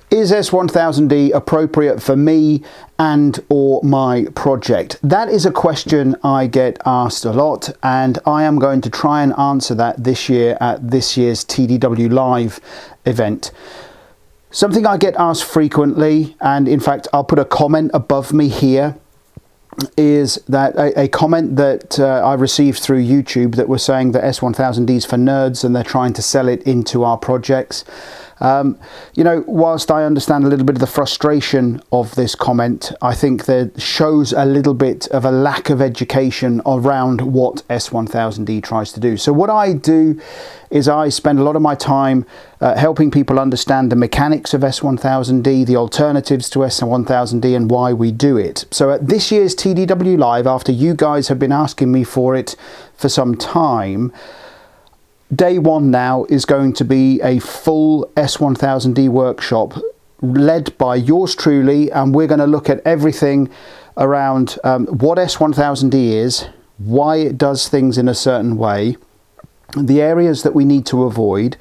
Is S1000D appropriate for me and or my project? That is a question I get asked a lot, and I am going to try and answer that this year at this year's TDW-Live event. Something I get asked frequently, and in fact I'll put a comment above me here, is that a comment that I received through YouTube that was saying that S1000D is for nerds and they're trying to sell it into our projects. You know, whilst I understand a little bit of the frustration of this comment, I think that shows a little bit of a lack of education around what S1000D tries to do. So what I do is I spend a lot of my time helping people understand the mechanics of S1000D, the alternatives to S1000D, and why we do it. So at this year's TDW Live, after you guys have been asking me for it for some time, day one now is going to be a full S1000D workshop led by yours truly, and we're going to look at everything around what S1000D is, why it does things in a certain way, the areas that we need to avoid,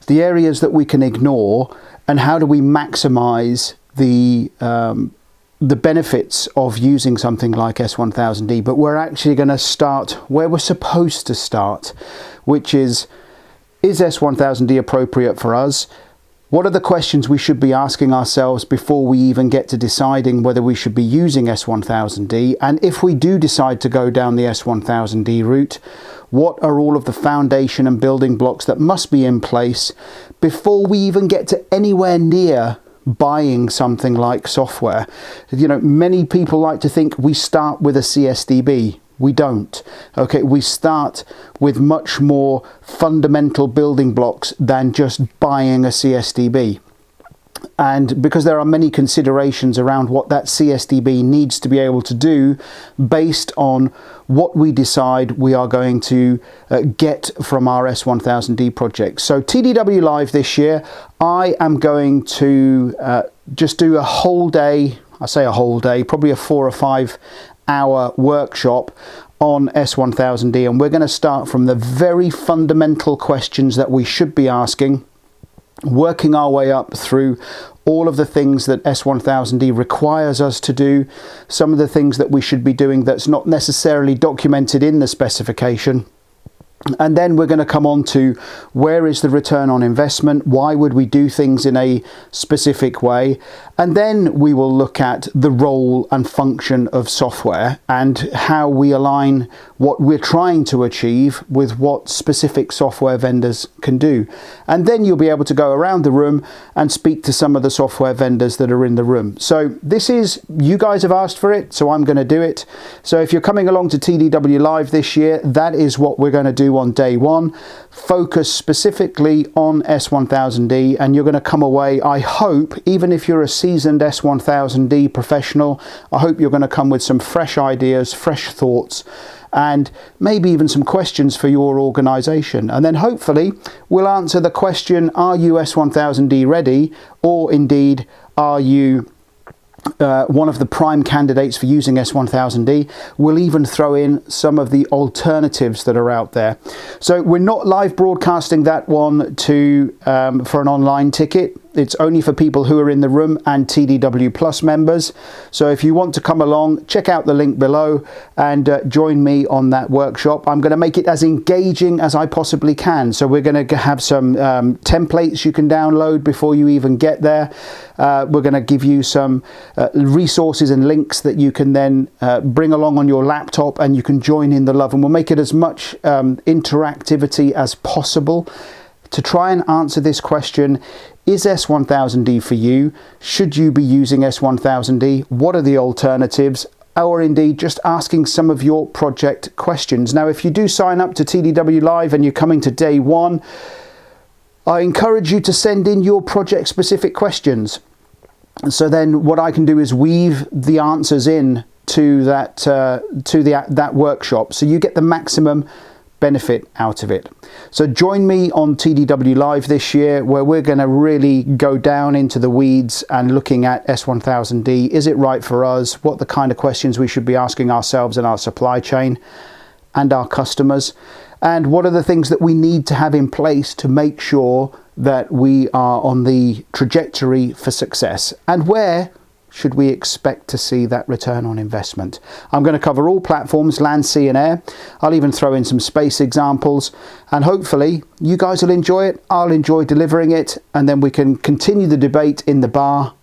the areas that we can ignore, and how do we maximize the benefits of using something like S1000D. But we're actually going to start where we're supposed to start, which is S1000D appropriate for us? What are the questions we should be asking ourselves before we even get to deciding whether we should be using S1000D? And if we do decide to go down the S1000D route, what are all of the foundation and building blocks that must be in place before we even get to anywhere near buying something like software? You know, many people like to think we start with a CSDB. We don't. Okay, we start with much more fundamental building blocks than just buying a CSDB. And because there are many considerations around what that CSDB needs to be able to do based on what we decide we are going to get from our S1000D project. So TDW Live this year, I am going to just do a whole day, I say a whole day, probably a 4 or 5 hour workshop on S1000D, and we're going to start from the very fundamental questions that we should be asking, working our way up through all of the things that S1000D requires us to do, some of the things that we should be doing that's not necessarily documented in the specification. And then we're going to come on to where is the return on investment, why would we do things in a specific way, and then we will look at the role and function of software and how we align what we're trying to achieve with what specific software vendors can do. And then you'll be able to go around the room and speak to some of the software vendors that are in the room. So this is, you guys have asked for it, so I'm going to do it. So if you're coming along to TDW Live this year, that is what we're going to do on day one. Focus specifically on S1000D, and you're going to come away, I hope, even if you're a seasoned S1000D professional, I hope you're going to come with some fresh ideas, fresh thoughts, and maybe even some questions for your organization. And then hopefully we'll answer the question, are you S1000D ready, or indeed are you one of the prime candidates for using S1000D. We'll even throw in some of the alternatives that are out there. So we're not live broadcasting that one to for an online ticket. It's only for people who are in the room and TDW Plus members. So if you want to come along, check out the link below and join me on that workshop. I'm going to make it as engaging as I possibly can. So we're going to have some templates you can download before you even get there. We're going to give you some resources and links that you can then bring along on your laptop, and you can join in the love. And we'll make it as much interactivity as possible to try and answer this question. Is S1000D for you? Should you be using S1000D? What are the alternatives? Or indeed just asking some of your project questions. Now, if you do sign up to TDW Live and you're coming to day one, I encourage you to send in your project specific questions. So then what I can do is weave the answers in to that workshop, so you get the maximum benefit out of it. So join me on TDW Live this year, where we're going to really go down into the weeds and looking at S1000D. Is it right for us? What the kind of questions we should be asking ourselves and our supply chain and our customers? and what are the things that we need to have in place to make sure that we are on the trajectory for success, and where should we expect to see that return on investment. I'm going to cover all platforms, land, sea and air. I'll even throw in some space examples, and hopefully you guys will enjoy it. I'll enjoy delivering it, and then we can continue the debate in the bar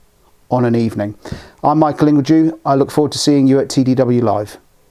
on an evening. I'm Michael Ingledew. I look forward to seeing you at TDW Live.